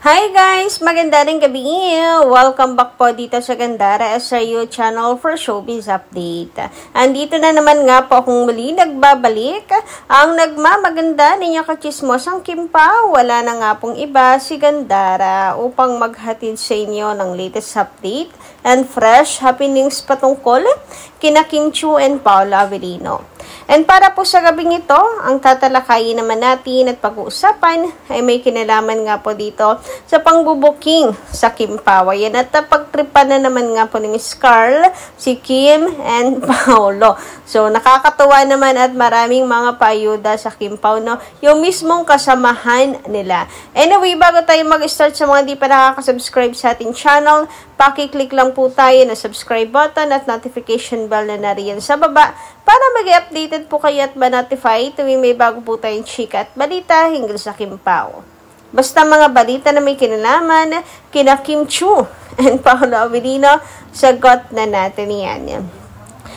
Hi guys! Maganda rin gabi. Welcome back po dito sa Gandara SRU channel for Showbiz Update. Andito na naman nga po akong muli nagbabalik. Ang nagmamaganda ninyong kachismosang Kimpa, wala na nga pong iba si Gandara upang maghatid sa inyo ng latest update and fresh happenings patungkol kina Kim Chiu and Paolo Avellino. And para po sa gabing ito, ang tatalakayin naman natin at pag-uusapan ay may kinalaman nga po dito sa pangbubuking sa Kim Pao. Yan at pagtripan na naman nga po ni Miss Carl, si Kim and Paolo. So nakakatuwa naman at maraming mga paayuda sa Kim Pao, no? Yung mismong kasamahan nila. Anyway, bago tayo mag-start sa mga di pa nakaka-subscribe sa ating channel, paki-click lang po tayo na subscribe button at notification bell na nariyan sa baba para mag-updated po kayo at ma-notify tuwing may bago po tayong chika at balita hinggil sa Kim Pao. Basta mga balita na may kinalaman kina Kim Chiu and Paolo Avellino, sagot na natin yan.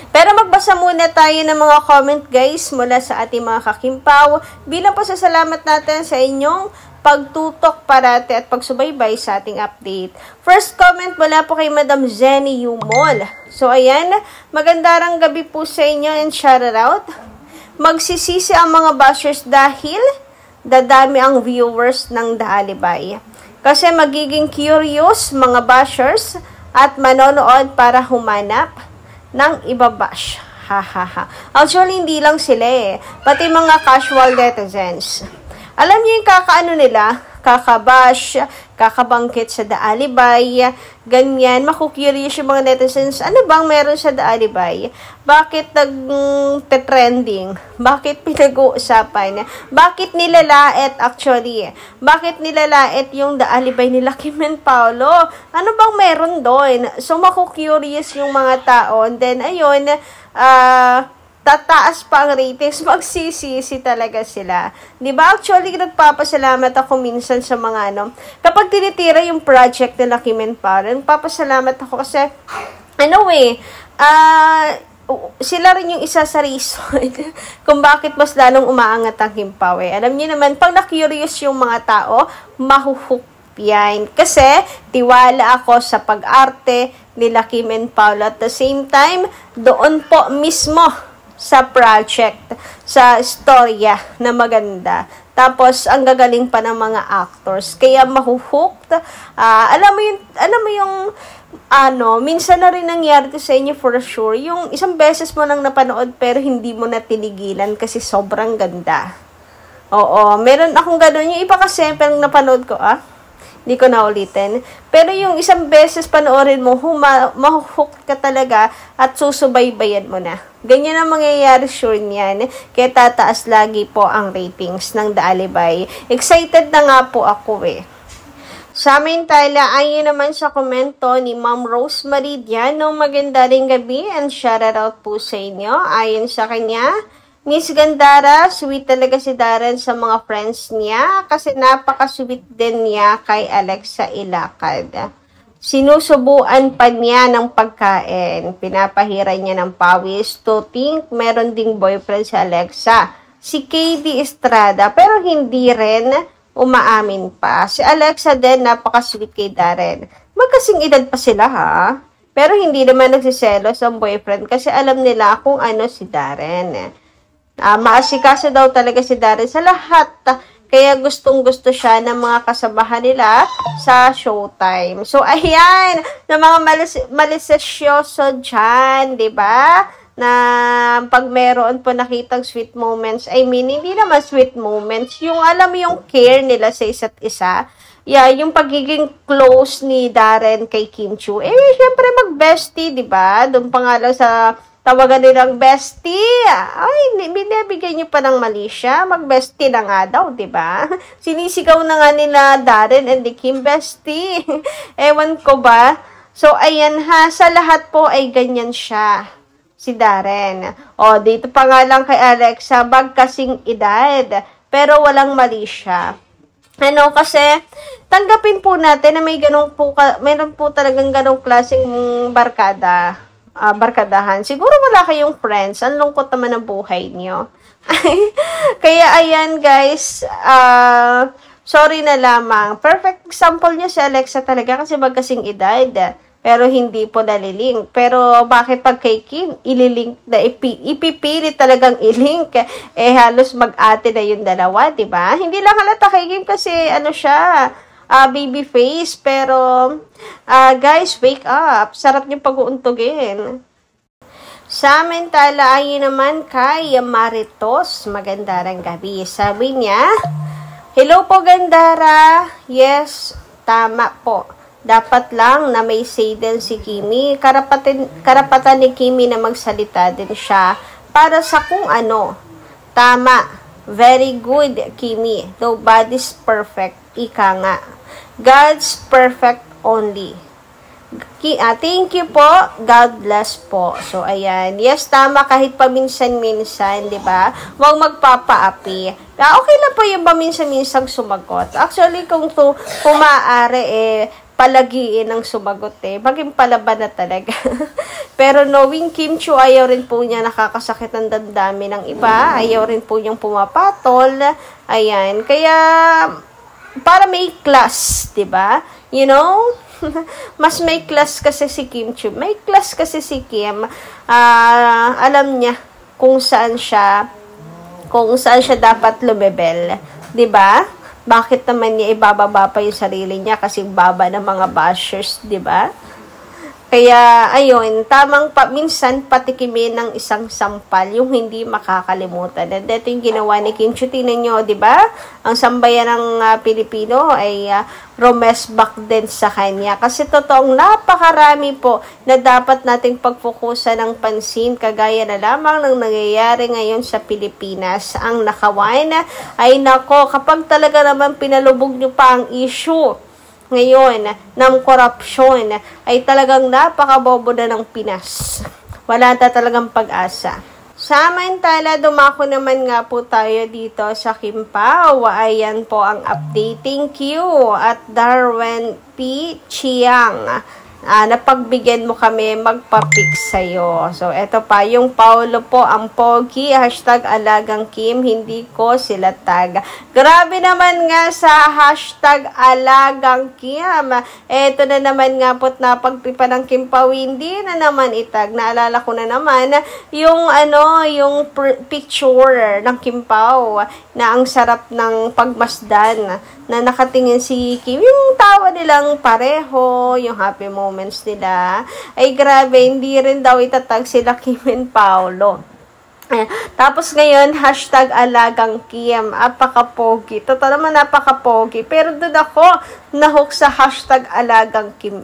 Pero magbasa muna tayo ng mga comment guys mula sa ating mga kakimpaw bilang pasasalamat natin sa inyong pagtutok parate at pagsubaybay sa ating update. First comment mula po kay Madam Zenny Yumol. So ayan, magandang gabi po sa inyo and shout out. Magsisisi ang mga bashers dahil dadami ang viewers ng The Alibay. Kasi magiging curious mga bashers at manonood para humanap ng ibabash. Hahaha. Actually, hindi lang sila pati mga casual netizens. Alam niyo yung kakaano nila, kakabash, kakabangkit sa The Alibay, ganyan, makukurious yung mga netizens, ano bang meron sa The Alibay? Bakit nag-trending? Bakit pinag-uusapan? Bakit nilalait actually? Bakit nilalait yung The Alibay nila Kim and Paolo? Ano bang meron doon? So, makukurious yung mga tao, and then, ayun, tataas pa ang ratings, magsisisi talaga sila. Diba? Actually, nagpapasalamat ako minsan sa mga kapag tinitira yung project nila Kim and Paolo, nagpapasalamat ako kasi, sila rin yung isa sa reason kung bakit mas lalong umaangat ang Kim Pao. Alam niyo naman, pag na-curious yung mga tao, mahuhook yan. Kasi, tiwala ako sa pag-arte nila Kim and Paolo. At the same time, doon po mismo sa project, sa istorya na maganda. Tapos, ang gagaling pa ng mga actors. Kaya, mahuhooked. Alam mo yung, minsan na rin nangyari ko sa inyo for sure, yung isang beses mo nang napanood pero hindi mo na tinigilan kasi sobrang ganda. Oo, meron akong gano'n. Yung iba kasi, parang napanood ko, hindi ko na ulitin. Pero yung isang beses panoorin mo, mahuhook ka talaga at susubaybayan mo na. Ganyan ang mangyayari sure niyan. Kaya tataas lagi po ang ratings ng The Alibay. Excited na nga po ako Sa amin tala, ayon naman sa komento ni Ma'am Rosemary Diano, maganda ring gabi and shout out po sa inyo. Ayon sa kanya, Miss Gandara, sweet talaga si Darren sa mga friends niya kasi napaka-sweet din niya kay Alexa Ilacad. Sinusubuan pa niya ng pagkain. Pinapahiran niya ng pawis to think meron ding boyfriend si Alexa. Si KD Estrada, pero hindi rin umaamin pa. Si Alexa din, napaka-sweet kay Darren. Magkasing edad pa sila pero hindi naman nagsiselos ang boyfriend kasi alam nila kung ano si Darren. Maasikaso daw talaga si Darren sa lahat. Kaya gustong-gusto siya ng mga kasabahan nila sa showtime. So, ayan, na mga malisisyoso dyan, diba? Na pag meron po nakitang sweet moments, hindi naman sweet moments, yung alam mo yung care nila sa isa't isa. Yeah, yung pagiging close ni Darren kay Kim Chiu. Syempre mag-bestie, diba? Doon pa nga lang sa tawagan nilang bestie. Binibigyan niyo pa ng mali siya. Mag-bestie na nga daw, diba? Sinisigaw na nga nila Darren and the Kim bestie. Ewan ko ba? So, ayan sa lahat po ay ganyan siya. Si Darren. Dito pa nga lang kay Alexa, magkasing edad. Pero walang mali siya. Kasi, tanggapin po natin na meron po talagang ganong klaseng barkadahan. Siguro wala kayong friends. Ang lungkot naman ng buhay niyo. Kaya ayan guys, sorry na lamang. Perfect example niya si Alexa talaga kasi magkasing edad. Pero hindi po nalilink. Pero bakit pag kay Kim, ililink na ipipilit talagang ilink? Eh halos mag-ate na yung dalawa, di ba? Hindi lang halata kay Kim kasi ano siya, baby face. Pero guys, wake up. Sarap niyo pag-uuntugin. Samantala, ayun naman kay Maritos. Magandang gabi. Sabi niya, hello po Gandara. Yes, tama po. Dapat lang na may say din si Kimi. Karapatan ni Kimi na magsalita din siya para sa kung ano. Tama. Very good, Kimi. Nobody's perfect. Ika nga. God's perfect only. Thank you po. God bless po. So, ayan. Yes, tama. Kahit paminsan-minsan, di ba? Huwag magpapaapi. Okay lang po yung paminsan-minsang sumagot. Actually, kung maaari, palagiin ang sumagot maging palaban na talaga. Pero knowing Kim Chiu, ayaw rin po niya nakakasakit ng damdamin ng iba. Ayaw rin po niyang pumapatol. Ayan. Kaya, para may class, di ba? You know? Mas may class kasi si Kim Chiu. May class kasi si Kim. Alam niya kung saan siya dapat lumebel. Di ba? Bakit naman niya ibababa pa yung sarili niya kasi baba ng mga bashers, di ba? Kaya, ayun, minsan patikimin ng isang sampal, yung hindi makakalimutan. And ito yung ginawa ni Kim Chiu, tingnan nyo, di ba? Ang sambayan ng Pilipino ay rumesbak din sa kanya. Kasi totoong napakarami po na dapat nating pagfokusan ng pansin, kagaya na lamang ng nangyayari ngayon sa Pilipinas. Ang nakawain ay nako, kapag talaga naman pinalubog nyo pa ang issue ngayon ng korupsyon, ay talagang napakabobo na ng Pinas. Wala na talagang pag-asa. Samantala, dumako naman nga po tayo dito sa Kim Pao. Ayan po ang update. Thank you at Darwin P. Chiang. Napagbigyan mo kami magpa-pick sa'yo. So, eto pa, yung Paulo po, ang pogi, hashtag alagang Kim, hindi ko sila tag. Grabe naman nga sa hashtag alagang Kim. Eto na naman nga po't napagpipa ng Kim Pao, hindi na naman itag. Naalala ko na naman, yung picture ng Kim Pao, na ang sarap ng pagmasdan, na nakatingin si Kim, yung tawa nilang pareho, yung happy moments nila, ay grabe, hindi rin daw itatag sila Kim and Paolo. Tapos ngayon, hashtag alagang Kim, apakapogi. Totoo naman napakapogi. Pero doon ako nahook sa hashtag alagang Kim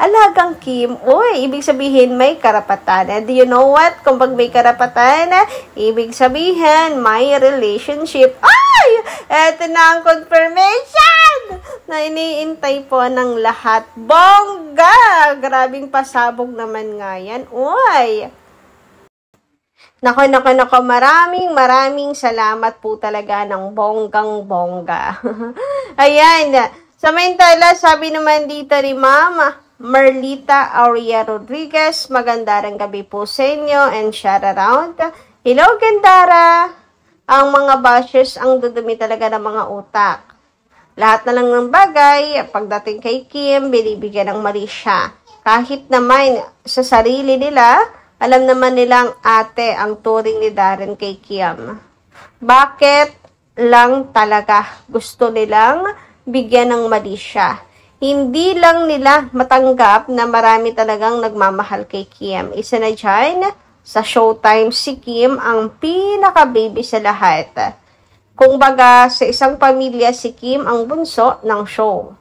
Alagang Kim, uy, ibig sabihin may karapatan. And you know what? Kung pag may karapatan, ibig sabihin may relationship. Ay! Eto na ang confirmation na iniintay po ng lahat. Bongga! Grabing pasabog naman nga yan. Uy! Nako, maraming salamat po talaga ng bonggang-bongga. Ayan. Samantala, sabi naman dito ni Ma'am Merlita Aurea Rodriguez, magandang gabi po sa inyo and shout around. Hello, Gandara! Ang mga bashers ang dudumi talaga ng mga utak. Lahat na lang ng bagay, pagdating kay Kim, binibigyan ng mali siya. Kahit naman sa sarili nila, alam naman nilang ate ang turing ni Darren kay Kim. Bakit lang talaga gusto nilang bigyan ng mali siya? Hindi lang nila matanggap na marami talagang nagmamahal kay Kim. Isa na dyan, sa Showtime si Kim ang pinaka-baby sa lahat. Kung baga, sa isang pamilya si Kim ang bunso ng show.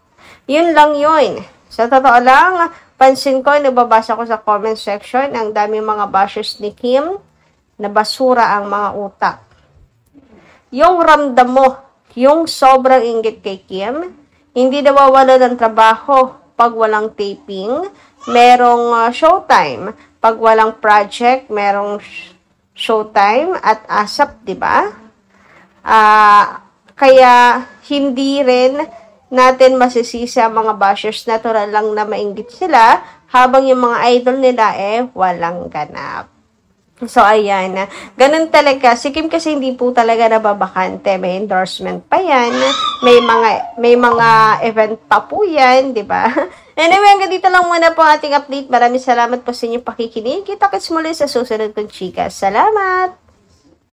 Yun lang yun. Sa totoo lang, pansin ko, nababasa ko sa comment section, ang daming mga bashers ni Kim na basura ang mga utak. Yung ramdam mo, yung sobrang inggit kay Kim, hindi nawawala ng trabaho pag walang taping, merong showtime. Pag walang project, merong showtime at ASAP, di ba? Kaya hindi rin natin masisisi ang mga bashers, natural lang na mainggit sila habang yung mga idol nila walang ganap. So, ayan. Ganun talaga. Si Kim kasi hindi po talaga nababakante. May endorsement pa yan. May mga event pa po yan, di ba? Anyway, hanggang dito lang muna po ating update. Maraming salamat po sa inyong pakikinig. Kita-kits muli sa susunod kong chika. Salamat!